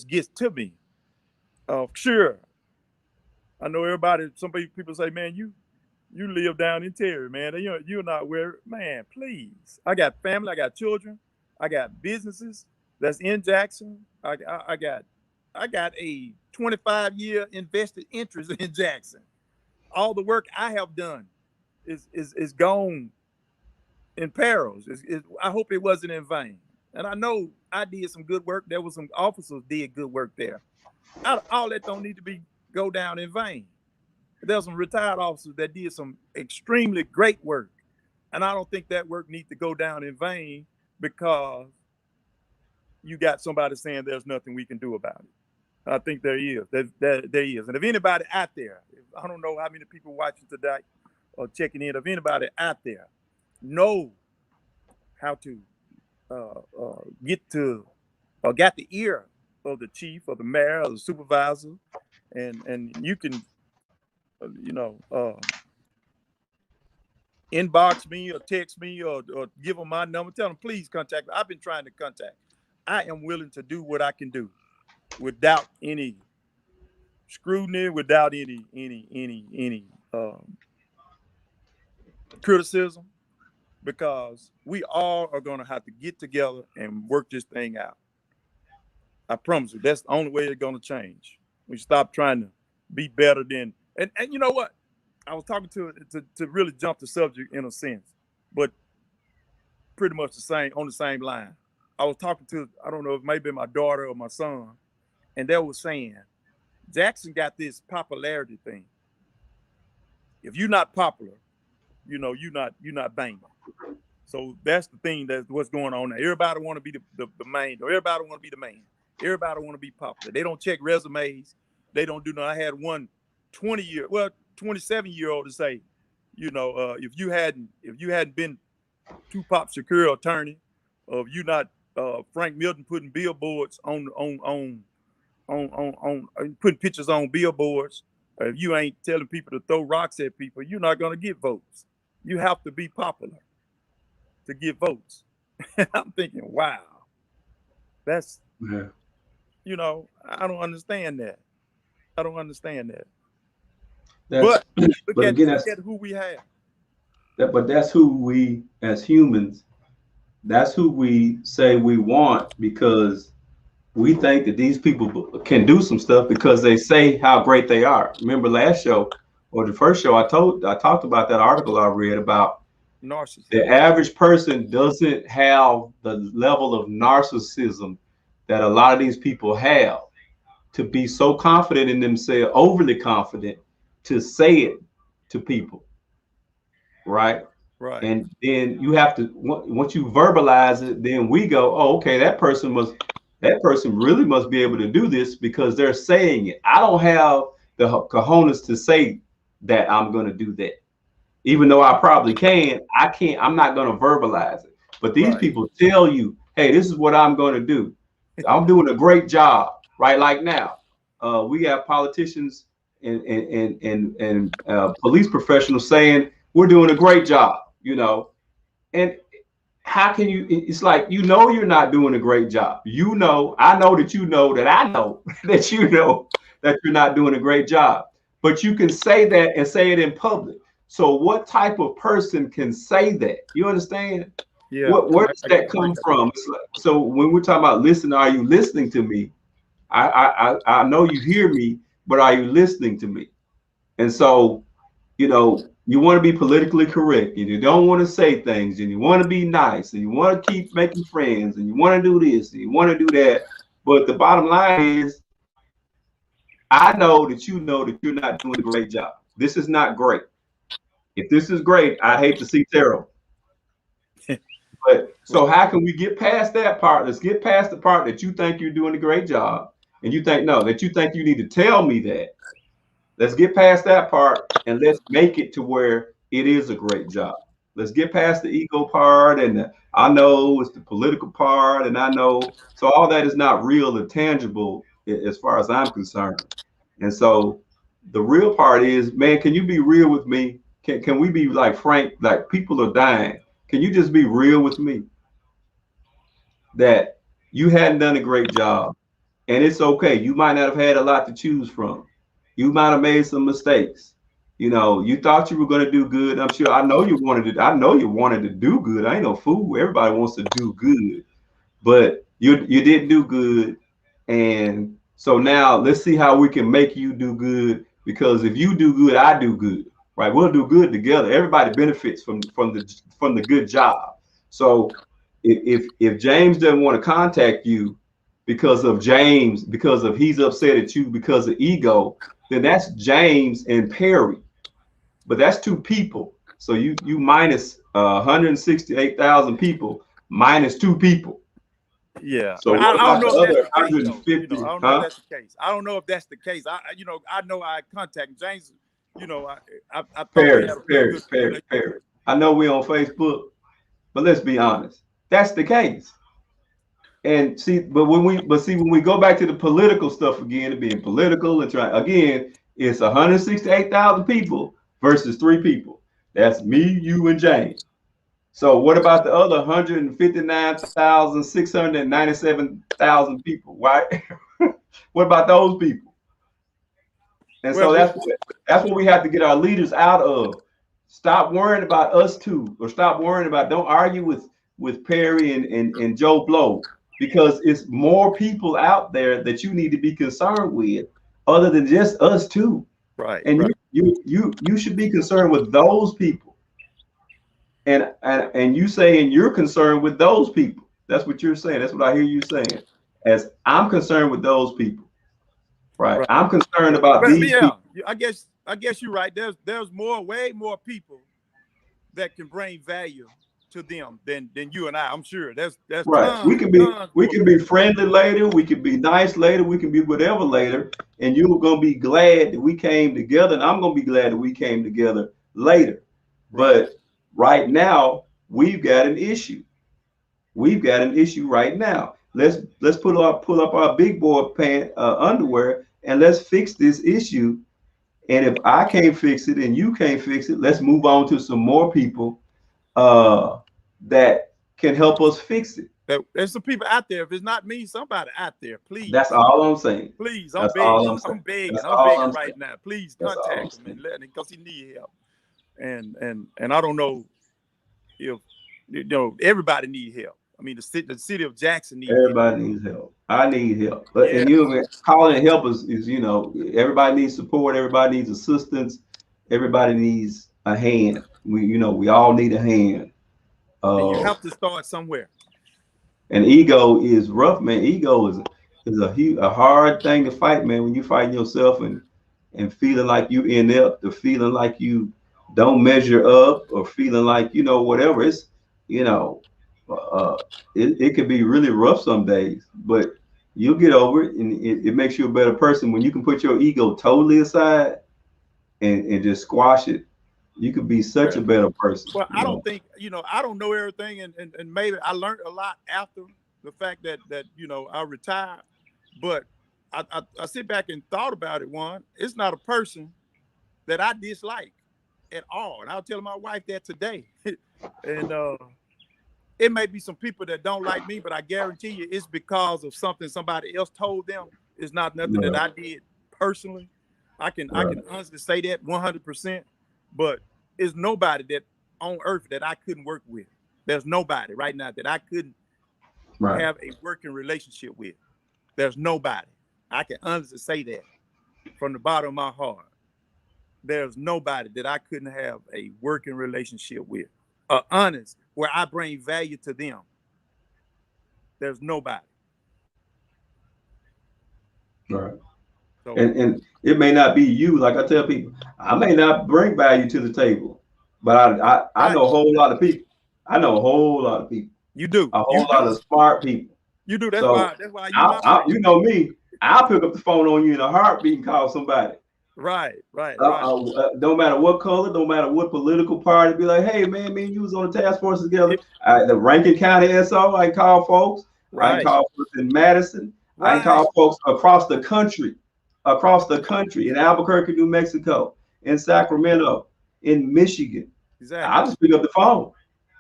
gets to me. Sure, I know everybody. Some people say, man, you live down in Terry, man. You're not where, man. Please, I got family, I got children, I got businesses that's in Jackson. I got a 25-year invested interest in Jackson. All the work I have done is gone in perils. I hope it wasn't in vain. And I know I did some good work. There was some officers did good work there. All that don't need to go down in vain. There's some retired officers that did some extremely great work. And I don't think that work needs to go down in vain because you got somebody saying there's nothing we can do about it. I think there is. There is. And if anybody out there, I don't know how many people watching today or checking in, if anybody out there know how to get to or got the ear of the chief or the mayor or the supervisor, and you can inbox me or text me or give them my number. Tell them, please contact me. I've been trying to contact. I am willing to do what I can do without any scrutiny, without any criticism, because we all are going to have to get together and work this thing out. I promise you, that's the only way it's going to change. We stop trying to be better than, and you know what? I was talking to really jump the subject in a sense, but pretty much on the same line. I was talking to, I don't know if maybe my daughter or my son, and they were saying, Jackson got this popularity thing. If you're not popular, you're not banging. So that's the thing, that's what's going on now. Everybody want to be the main, or everybody want to be the man. Everybody want to be popular. They don't check resumes. They don't do nothing. I had one 27-year-old to say, if you hadn't been Tupac Shakur attorney, of you not Frank Milton putting billboards on putting pictures on billboards, if you ain't telling people to throw rocks at people, you're not going to get votes. You have to be popular to get votes. I'm thinking, wow, that's, I don't understand that. I don't understand that. But look at who we have. But that's who we, as humans, that's who we say we want, because we think that these people can do some stuff because they say how great they are. Remember last show or the first show, I talked about that article I read about narcissism. The average person doesn't have the level of narcissism that a lot of these people have to be so confident in themselves, overly confident, to say it to people, right? Right. And then you have to, once you verbalize it, then we go, oh, okay, that person really must be able to do this because they're saying it. I don't have the cojones to say that I'm going to do that. Even though I probably can, I can't, I'm not going to verbalize it. But these people tell you, hey, this is what I'm going to do. I'm doing a great job, right? Like now, we have politicians and police professionals saying we're doing a great job, and how can you, it's like, you're not doing a great job. I know that I know that that you're not doing a great job. but you can say that and say it in public. So what type of person can say that? You understand? Yeah, Where does that I come got from? It's like, so when we're talking about listening, are you listening to me? I know you hear me, but are you listening to me? And so, you want to be politically correct and you don't want to say things and you want to be nice and you want to keep making friends and you want to do this and you want to do that. But the bottom line is, I know that you're not doing a great job. This is not great. If this is great, I hate to see terrible. But you. so how can we get past that part? Let's get past the part that you think you're doing a great job and you think no, that you think you need to tell me that. Let's get past that part and let's make it to where it is a great job. Let's get past the ego part and I know it's the political part and I know so all that is not real or tangible as far as I'm concerned. And so the real part is, man, can you be real with me? Can we be like frank? Like people are dying. Can you just be real with me that you hadn't done a great job? And it's okay. You might not have had a lot to choose from. You might have made some mistakes. You thought you were going to do good. I'm sure. I know you wanted to do good. I ain't no fool. Everybody wants to do good, but you didn't do good. And so now let's see how we can make you do good. Because if you do good, I do good. Right? We'll do good together. Everybody benefits from the good job. So if James doesn't want to contact you because of he's upset at you because of ego, then that's James and Perry. But that's two people. So you minus 168,000 people minus two people. Yeah, So I what don't about the know if that's other the case though. 150? I don't know if Huh? that's the case. I don't know if that's the case. I know I contact James. I thought we Perry, had a pretty Perry, good Perry, relationship. Perry. I know we're on Facebook, but let's be honest. That's the case. And see, when we go back to the political stuff again, and being political and trying again, it's 168,000 people versus three people. That's me, you, and James. So what about the other 159,697,000 people? Why? What about those people? And Well, so that's what we have to get our leaders out of. Stop worrying about us two, or stop worrying about. Don't argue with Perry and Joe Blow, because it's more people out there that you need to be concerned with, other than just us two. right, And right. you should be concerned with those people. And you saying you're concerned with those people. That's what you're saying. That's what I hear you saying. As I'm concerned with those people, right? Right. I'm concerned about But these yeah, people. I guess you're right. There's way more people that can bring value to them than you and I. I'm sure there's Right. We can be tons we more can be people. friendly later. We can be nice later. We can be whatever later. And you're gonna be glad that we came together, and I'm gonna be glad that we came together later. Right. But right now, we've got an issue. We've got an issue right now. Let's pull up our big boy underwear and let's fix this issue. And if I can't fix it and you can't fix it, let's move on to some more people uh, that can help us fix it. There's some people out there. If it's not me, somebody out there. That's Please, all I'm saying. please, I'm That's all begging. I'm saying. I'm begging. That's I'm all begging I'm right saying. now. Please That's all I'm contact him saying. and let him because he need help. And I don't know if everybody need help. I mean, the city of Jackson need help. Everybody needs help. I need help. But Yeah, and calling help is everybody needs support. Everybody needs assistance. Everybody needs a hand. We all need a hand. and you Uh, have to start somewhere. and ego is rough, man. Ego is a hard thing to fight, man. When you fighting yourself and feeling like you inept, or feeling like you don't measure up, or feeling like whatever. It's you know, uh, it could be really rough some days, but you'll get over it, and it makes you a better person when you can put your ego totally aside and just squash it. You could be such Yeah. a better person. Well, I don't think I don't know everything, and maybe I learned a lot after the fact that I retired. But I sit back and thought about it. One, it's not a person that I dislike at all, and I'll tell my wife that today. And it may be some people that don't like me, but I guarantee you, it's because of something somebody else told them. It's not nothing that Right. I did personally. I can honestly say that 100%. But there's nobody that on earth that I couldn't work with. There's nobody right now that I couldn't Right. have a working relationship with. There's nobody. I can honestly say that from the bottom of my heart. There's nobody that I couldn't have a working relationship with. Honest, where I bring value to them. There's nobody. Right. So And it may not be you. Like I tell people, I may not bring value to the table, but I right, know a whole lot of people. I know a whole lot of people, you do, a you whole lot do, of smart people. you do. So That's why you my friend. you know me, I'll pick up the phone on you in a heartbeat and call somebody. Right, right, right, No matter what color, no matter what political party, be like, hey man, me and you was on the task force together. it, The Rankin County SO, I can call folks. I can right, call folks in Madison. I can right. call folks across the country, in Albuquerque, New Mexico, in Right. Sacramento, in Michigan. I'll Exactly. just pick up the phone and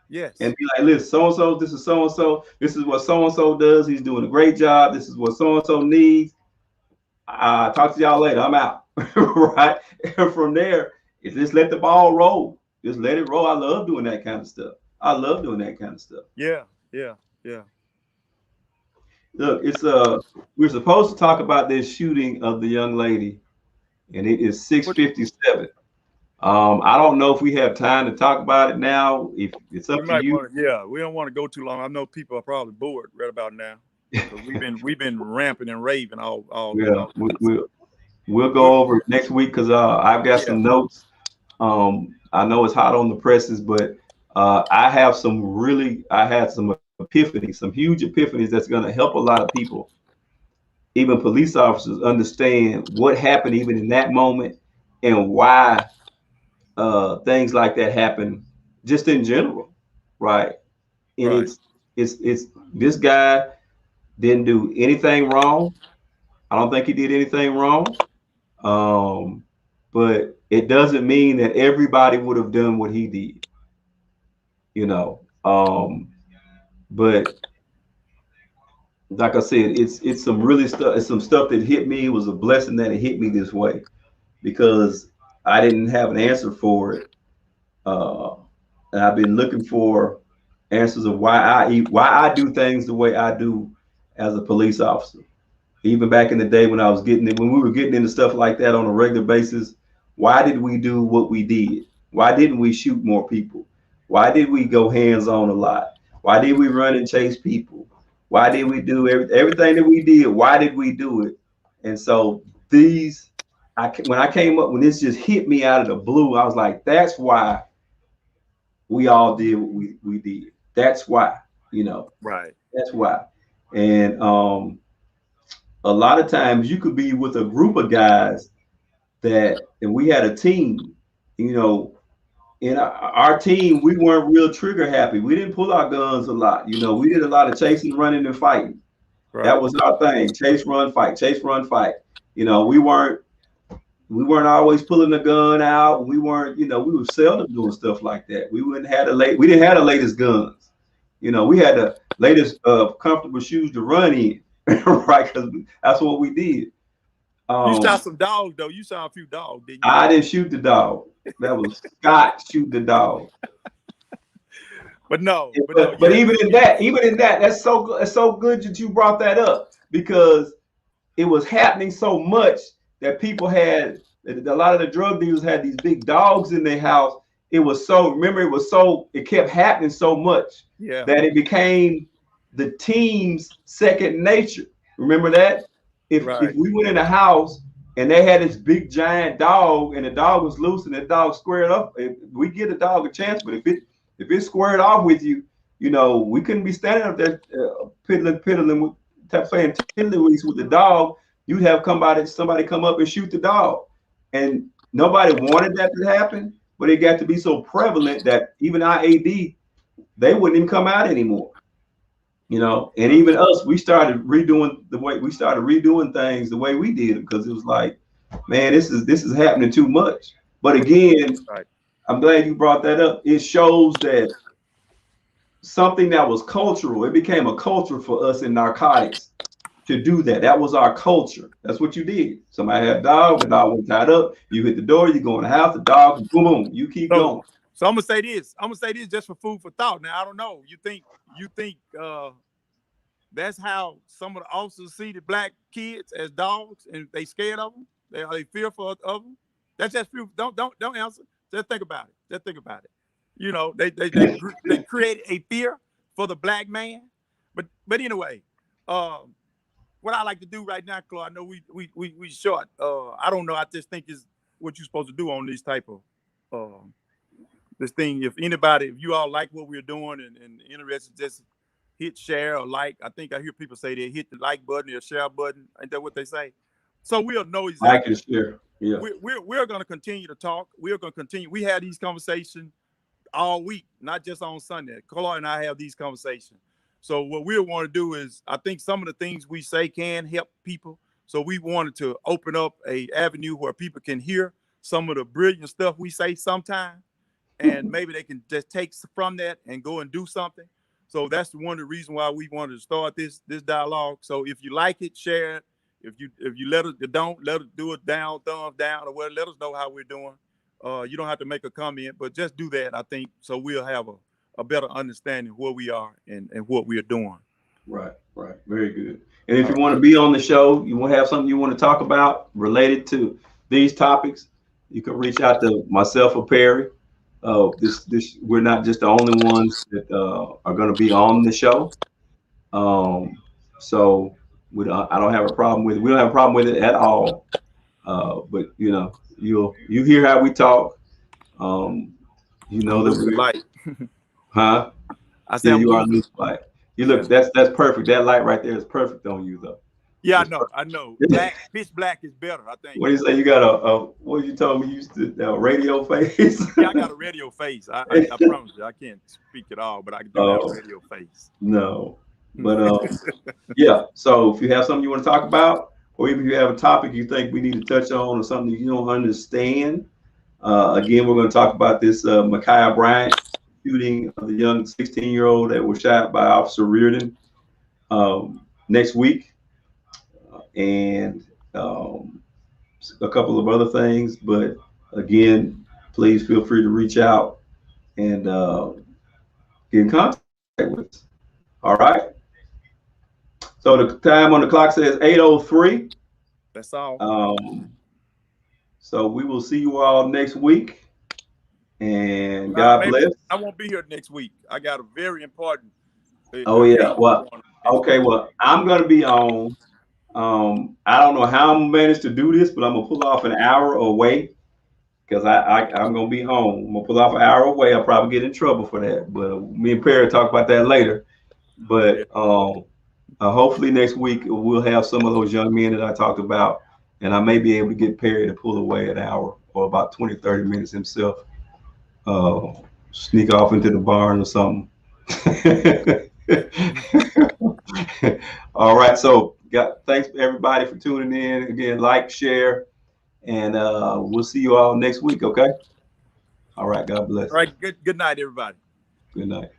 Yes. be like, listen, so and so, this is so and so, this is what so and so does. He's doing a great job. This is what so and so needs. Talk to y'all later. I'm out. Right. And from there, just let the ball roll. Just let it roll. I love doing that kind of stuff. I love doing that kind of stuff. Yeah. Yeah. Yeah. Look, it's we're supposed to talk about this shooting of the young lady, and it is But 6:57. I don't know if we have time to talk about it now. If it's we up to might you. want to. Yeah, we don't want to go too long. I know people are probably bored right about now because we've been ramping and raving Yeah, all. we'll But go over it next week because I've got yeah. some notes. I know it's hot on the presses, but I had some epiphanies, some huge epiphanies that's going to help a lot of people, even police officers, understand what happened even in that moment and why things like that happen just in general, right? And Right. it's this guy didn't do anything wrong. I don't think he did anything wrong. Um, but it doesn't mean that everybody would have done what he did, you know. But like I said, it's some really stuff. It's some stuff that hit me. It was a blessing that it hit me this way because I didn't have an answer for it, uh, and I've been looking for answers of why I do things the way I do as a police officer. Even back in the day when we were getting into stuff like that on a regular basis, why did we do what we did? Why didn't we shoot more people? Why did we go hands on a lot? Why did we run and chase people? Why did we do everything that we did? Why did we do it? And so these, when I came up, when this just hit me out of the blue, I was like, that's why we all did what we did. That's why, you know, Right. that's why. And a lot of times you could be with a group of guys and we had a team, you know, in our team, we weren't real trigger happy. We didn't pull our guns a lot. You know, we did a lot of chasing, running, and fighting. That Right. was our thing. Chase, run, fight, chase, run, fight. You know, we weren't always pulling the gun out. We weren't, you know, we were seldom doing stuff like that. We didn't have the latest guns. You know, we had the latest comfortable shoes to run in, right? Because that's what we did. You shot Um, some dogs though. You shot a few dogs, didn't I didn't shoot the dog. That was Scott shoot the dog. you? But no. But Yeah. even in that, it's so good that you brought that up because it was happening so much that people had a lot of the drug dealers had these big dogs in their house. It kept happening so much Yeah. that it became the team's second nature. Remember that? If Right. we went in a house and they had this big giant dog and the dog was loose and the dog squared up, we give the dog a chance. But if it squared off with you, you know, we couldn't be standing up there piddling, playing tiddlywinks with the dog. You'd have somebody come up and shoot the dog, and nobody wanted that to happen. But it got to be so prevalent that even our AD, they wouldn't even come out anymore. You know, and Right. even us, we started redoing things the way we did because it was like, man, this is happening too much. But again, Right. I'm glad you brought that up. It shows that something that was cultural, it became a culture for us in narcotics to do that. That was our culture. That's what you did. Somebody had a dog, the dog was tied up. You hit the door, you go in the house, the dog, boom, boom, you keep So, going. so I'm gonna say this. I'm gonna say this just for food for thought. Now I don't know. You think that's how some of the officers see the black kids as dogs, and they scared of them? They fearful of them? That's just few. Don't answer. Just think about it. Just think about it. You know, they created a fear for the black man. But anyway, what I like to do right now, Claude, I know we short. I don't know. I just think is what you're supposed to do on these type of this thing. If you all like what we're doing and interested, just hit share or like. I think I hear people say they hit the like button or share button. Ain't that what they say? So we'll know Like exactly. and share. Yeah. We're going to continue to talk. We're going to continue. We had these conversations all week, not just on Sunday. Claude and I have these conversations. So what we want to do is, I think some of the things we say can help people. So we wanted to open up a avenue where people can hear some of the brilliant stuff we say sometimes, and maybe they can just take from that and go and do something. So that's one of the reasons why we wanted to start this dialogue. So if you like it, share it. If you let us do it down, thumbs down, or whatever. Let us know how we're doing. You don't have to make a comment, but just do that, I think, so we'll have a better understanding of where we are and what we are doing. Right. Very good. And if you want to be on the show, you want to have something you want to talk about related to these topics, you can reach out to myself or Perry. This we're not just the only ones that are going to be on the show. So I don't have a problem with it. We don't have a problem with it at all. But you hear how we talk. Um, you I'm know that losing light. huh? I say Yeah, I'm you are losing. loose light. You Yeah. look, that's perfect. That light right there is perfect on you though. Yeah, It's I know. perfect. Pitch black is better, I think. What do you say? You got a what you told me you used to a radio face? Yeah, I got a radio face. I promise you, I can't speak at all, but I do have a Oh radio face. no, but yeah. So if you have something you want to talk about, or even if you have a topic you think we need to touch on, or something you don't understand, again, we're going to talk about this Ma'Khia Bryant shooting of the young 16-year-old that was shot by Officer Reardon next week, and a couple of other things. But again, please feel free to reach out and get in contact with us. All right. So the time on the clock says 8:03. That's all. So we will see you all next week. And Well, God maybe bless. I won't be here next week. I got a very important Oh yeah. engagement Well, going on next okay. week. Well, I'm gonna be on. I don't know how I'm gonna manage to do this, but I'm gonna pull off an hour away because I'm gonna be home. I'm gonna pull off an hour away. I'll probably get in trouble for that, but me and Perry talk about that later. Yeah. But hopefully next week we'll have some of those young men that I talked about, and I may be able to get Perry to pull away an hour or about 20, 30 minutes himself. Uh, Sneak off into the barn or something. All right. So, thanks everybody for tuning in. Again, like, share, and we'll see you all next week. Okay. All right. God bless. All right. Good night, everybody. Good night.